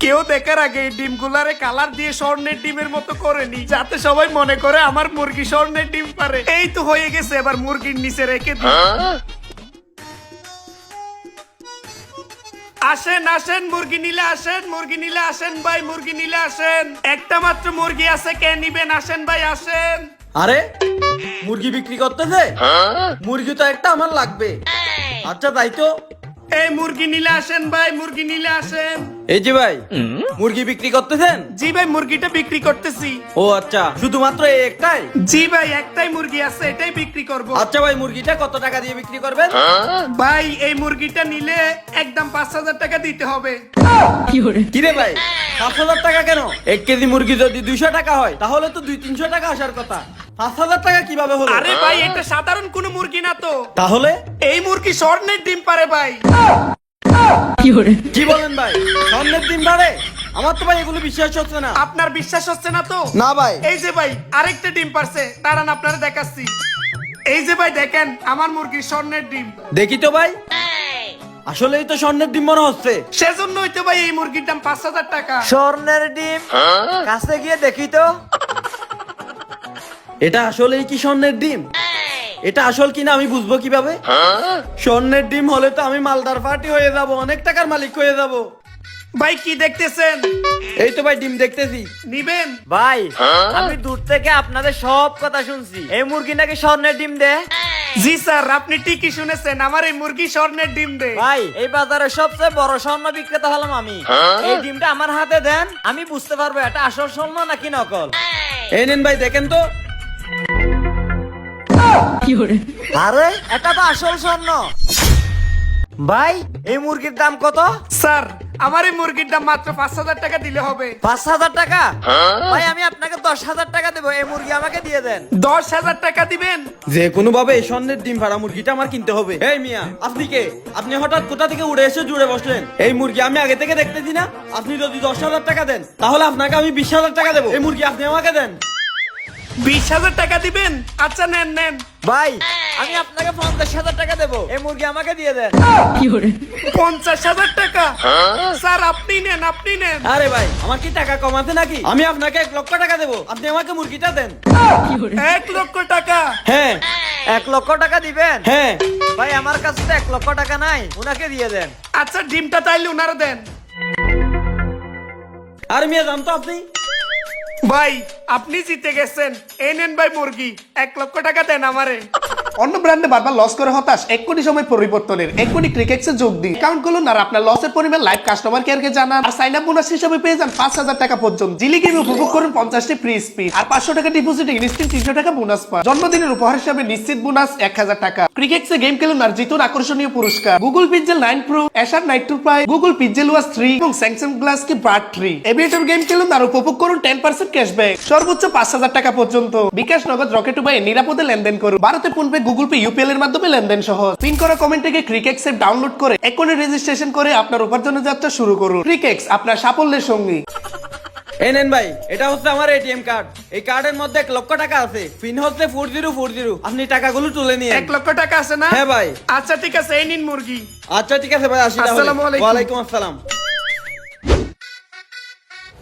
কেউ দেখার আগে এই ডিমগুলারে কালার দিয়ে স্বর্ণের ডিমের মতো করে নি, যাতে সবাই মনে করে আমার মুরগি স্বর্ণের ডিম পারে। এই তো হয়ে গেছে, এবার মুরগির নিচে রেখে দিই। আসেন আসেন, মুরগি নিলে আসেন, মুরগি নিলে আসেন ভাই, মুরগি নিলে আসেন। একটা মাত্র মুরগি আছে, কে নিবেন? আসেন ভাই আসেন। আরে মুরগি বিক্রি করতেছে? মুরগি তো একটা আমার লাগবে। আচ্ছা তাই তো, এই মুরগি নিলে আসেন ভাই, মুরগি নিলে আসেন। এই যে ভাই, মুরগি বিক্রি করতেছেন? জি ভাই, মুরগিটা বিক্রি করতেছি। ও আচ্ছা, শুধুমাত্র এই একটাই? জি ভাই, একটাই মুরগি আছে, এটাই বিক্রি করব। আচ্ছা ভাই, মুরগিটা কত টাকা দিয়ে বিক্রি করবেন? ভাই এই মুরগিটা নিলে একদম 5,000 টাকা দিতে হবে। কিরে ভাই, 5,000 টাকা কেন? 1 কেজি মুরগি যদি 200 টাকা হয় তাহলে তো 200-300 টাকা আসার কথা। 5,000 টাকা কিভাবে হলো? আরে ভাই, এটা সাধারণ কোনো মুরগি না তো। তাহলে এই মুরগি স্বর্ণের ডিম পারে ভাই। কি বলেন ভাই, স্বর্ণের ডিম পারে? আমার তো ভাই এগুলো বিশ্বাস হচ্ছে না। আপনার বিশ্বাস হচ্ছে না তো? না ভাই। এই যে ভাই, আরেকটা ডিম পারছে, দাঁড়ান আপনারা দেখাচ্ছি। এই যে ভাই দেখেন, আমার মুরগি স্বর্ণের ডিম। দেখি তো ভাই, আসলেই তো স্বর্ণের ডিম মনে হচ্ছে। সেজন্যই তো ভাই এই মুরগির দাম 5,000 টাকা। স্বর্ণের ডিম? কাছে গিয়ে দেখি তো। এটা আসলেই কি স্বর্ণের ডিম? এটা আসল কিনা আমি বুঝবো কিভাবে? স্বর্ণের ডিম হলে তো আমি মালদার পার্টি হয়ে যাব, অনেক টাকার মালিক হয়ে যাব। ভাই কি দেখতেছেন? এই তো ভাই ডিম দেখতেছি। নিবেন? ভাই আমি দূর থেকে আপনাদের সব কথা শুনছি, এই মুরগি নাকি স্বর্ণের ডিম দেয়। জি স্যার, আপনি ঠিকই শুনেছেন, আমার এই মুরগি স্বর্ণের ডিম দেয়। ভাই এই বাজারে সবচেয়ে বড় স্বর্ণ বিক্রেতা হলাম আমি। এই ডিমটা আমার হাতে দেন, আমি বুঝতে পারবো এটা আসল স্বর্ণ নাকি নকল। এই নেন ভাই, দেখেন তো। আরে এটা তো আসল স্বর্ণ। ভাই এই মুরগির দাম কত? স্যার, আমার এই মুরগির দাম মাত্র 5,000 টাকা দিলে হবে। 5,000 টাকা? ভাই আমি আপনাকে 10,000 টাকা দেবো, এই মুরগি আমাকে দিয়ে দেন। 10,000 টাকা দিবেন? যে কোনো ভাবে এই স্বর্ণের ডিম ভাড়া মুরগিটা আমার কিনতে হবে। এই মিয়া, আপনি কে? আপনি হঠাৎ কোথা থেকে উড়ে এসে জুড়ে বসলেন? এই মুরগি আমি আগে থেকে দেখতেছি না। আপনি যদি 10,000 টাকা দেন তাহলে আপনাকে আমি 20,000 টাকা দেবো। এই মুরগি আপনি আমাকে দেন। 20,000 টাকা দিবেন? আচ্ছা নেন নেন। ভাই আমি আপনাকে 50,000 টাকা দেবো, এই মুরগি আমাকে দিয়ে দেন। 50,000 টাকা? স্যার আপনি নেন, আপনি নেন। আরে ভাই, আমার কি টাকা কমাতে নাকি? আমি আপনাকে 1 লক্ষ টাকা দেবো, আপনি আমাকে মুরগিটা দেন। 1 লক্ষ টাকা? হ্যাঁ 1 লক্ষ টাকা দিবেন? হ্যাঁ। ভাই আমার কাছে তো 1 লক্ষ টাকা নাই, উনাকে দিয়ে দেন। আচ্ছা ডিমটা তাইলে উনারা দেন। আরে মিয়া জান তো আপনি। ভাই আপনি জিতে গেছেন, এই নেন ভাই মুরগি, 1 লক্ষ টাকা দেন আমারে। অন্য ব্র্যান্ডে বারবার লস করে হতাশ, 1 কোটি সময় পরিবর্তনের 1 কোটি ক্রিকেটসে যোগ দিন। কাউন্ট করুন আর আপনার লসের পরিমাণ লাইভ কাস্টমার কেয়ারকে জানান, আর সাইন আপ বোনাস হিসেবে পেয়ে যান 5,000 টাকা পর্যন্ত। জিলি গেম উপভোগ করুন 50টি ফ্রি স্পিন আর 500 টাকা ডিপোজিটে ইনস্ট্যান্ট 300 টাকা বোনাস পান। জন্মদিনের উপহার হিসেবে নিশ্চিত বোনাস 1,000 টাকা। ক্রিকেটসে গেম খেলুন আর জিতুন আকর্ষণীয় পুরস্কার, গুগল পিক্সেল 9 প্রো, এসার নাইট 2 প্রাই, গুগল পিক্সেল ওয়াচ 3 এবং স্যামসাং গ্লাস কি বাড 3। এভিয়েটর গেম খেলুন আর উপভোগ করুন 10% ক্যাশব্যাক সর্বোচ্চ 5,000 টাকা পর্যন্ত। বিকাশ, নগদ, রকেট উপায়ে নিরাপদে লেনদেন করুন। ভারতে ফোনপে, গুগল পে, ইউপিএল এর মাধ্যমে লেনদেন সহজ। পিন করা কমেন্ট থেকে ক্রিকেক্স অ্যাপ ডাউনলোড করে এখনই রেজিস্ট্রেশন করে আপনার উপার্জনের যাত্রা শুরু করুন। ক্রিকেক্স, আপনার সাফল্যের সঙ্গী। এই নেন ভাই, এটা হচ্ছে আমার এটিএম কার্ড। এই কার্ডের মধ্যে 1 লক্ষ টাকা আছে, পিন হচ্ছে 4040। আপনি টাকাগুলো তুলে নিয়ে। 1 লক্ষ টাকা আছে না? হ্যাঁ ভাই। আচ্ছা ঠিক আছে, এই নিন মুরগি। আচ্ছা ঠিক আছে ভাই, আসি তাহলে। আসসালামু আলাইকুম। ওয়ালাইকুম আসসালাম।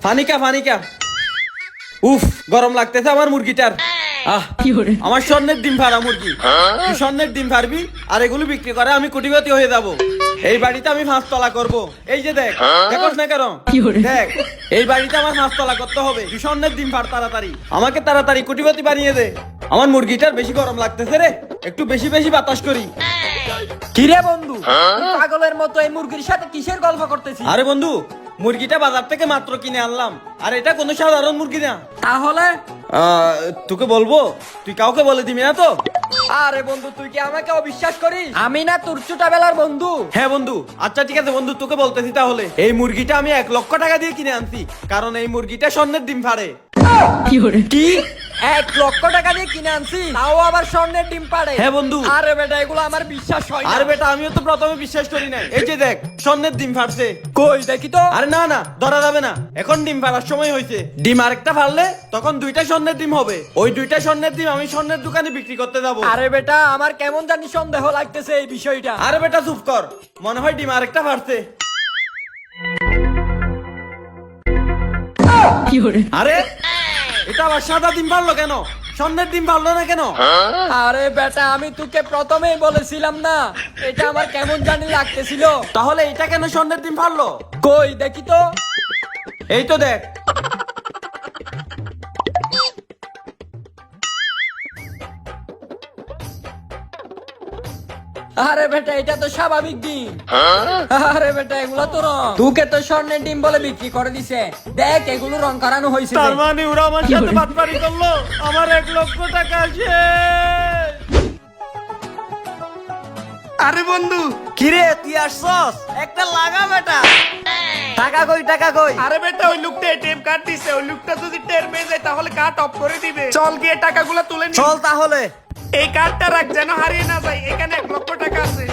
ফানিকা ফানিকা, উফ গরম লাগতেছে আমার মুরগিটার। আমার স্বর্ণের ডিম ভাড়া মুরগি। তুই স্বর্ণের ডিম পারবি আর এগুলো বিক্রি করে আমি কোটিপতি হয়ে যাব। এই বাড়িতে আমি 5 তলা করব। এই যে দেখ, দেখোস না কেন? দেখ, এই বাড়িতে আমার 5 তলা করতে হবে। তুই স্বর্ণের ডিম ভাড় তাড়াতাড়ি, আমাকে তাড়াতাড়ি কোটিপতি বানিয়ে দে। আমার মুরগিটার বেশি গরম লাগতেছে রে, একটু বেশি বেশি বাতাস করি। কিরে বন্ধু, পাগলের মতো এই মুরগির সাথে কিসের গল্প করতেছিস? আরে বন্ধু, মুরগিটা বাজার থেকে মাত্র কিনে আনলাম, আর এটা কোনো সাধারণ মুরগি না। তাহলে তোকে বলবো? তুই কাউকে বলে দিবি না তো? আরে বন্ধু, তুই কি আমাকে অবিশ্বাস করিস? আমি না তোর ছোটবেলার বন্ধু। হ্যাঁ বন্ধু, আচ্ছা ঠিক আছে বন্ধু, তোকে বলতেছি তাহলে। এই মুরগিটা আমি 1 লক্ষ টাকা দিয়ে কিনে আনছি, কারণ এই মুরগিটা স্বর্ণের ডিম পাড়ে। কি 1 লক্ষ টাকা দিয়ে কিনে আনছি, তাও আবার স্বর্ণের ডিম পাড়ে? হ্যাঁ বন্ধু। আরে বেটা, এগুলো আমার বিশ্বাস হয় না। আরে বেটা, আমিও তো প্রথমে বিশ্বাস করি নাই। এই যে দেখ, স্বর্ণের ডিম ফাটছে। কই দেখি তো। আরে না না, ধরা যাবে না, এখন ডিম ফাটার সময় হয়েছে। ডিম আরেকটা ফাটলে তখন 2টা স্বর্ণের ডিম হবে। ওই 2টা স্বর্ণের ডিম আমি স্বর্ণের দোকানে বিক্রি করতে যাবো। আরে বেটা, আমার কেমন জানি সন্দেহ লাগতেছে এই বিষয়টা। আরে বেটা চুপ কর, মনে হয় ডিম আরেকটা ফাটছে। আরে এটা আবার সাদা ডিম পারলো কেন? স্বর্ণের ডিম পারলো না কেন? আরে বেটা আমি তোকে প্রথমেই বলেছিলাম না, এটা আমার কেমন জানি লাগতেছিল। তাহলে এটা কেন স্বর্ণের ডিম পারলো? কই দেখি তো। এই তো দেখ। আরে বেটা এটা তো স্বাভাবিক ডিম। আরে বেটা এগুলো তো রং, তোকে তো স্বর্ণের ডিম বলে বিক্রি করে দিছে। দেখ এগুলো রং করানো হয়েছে। তার মানে ওরা আমার সাথে বাটপারি করলো, আমার 1 লক্ষ টাকা শেষ। আরে বন্ধু, কিরে তুই আসছস? একটা লাগা বেটা। টাকা কই, টাকা কই? আরে বেটা ওই লোকটা এটিএম কার্ড দিছে, ওই লোকটা যদি টের পেয়ে যায় তাহলে কার্ড অফ করে দিবে। চল গিয়ে টাকাগুলো তুলে নি। চল তাহলে। এই কার্ডটা রাখ যেন হারিয়ে না যায়, এখানে 1 লক্ষ টাকা আছে।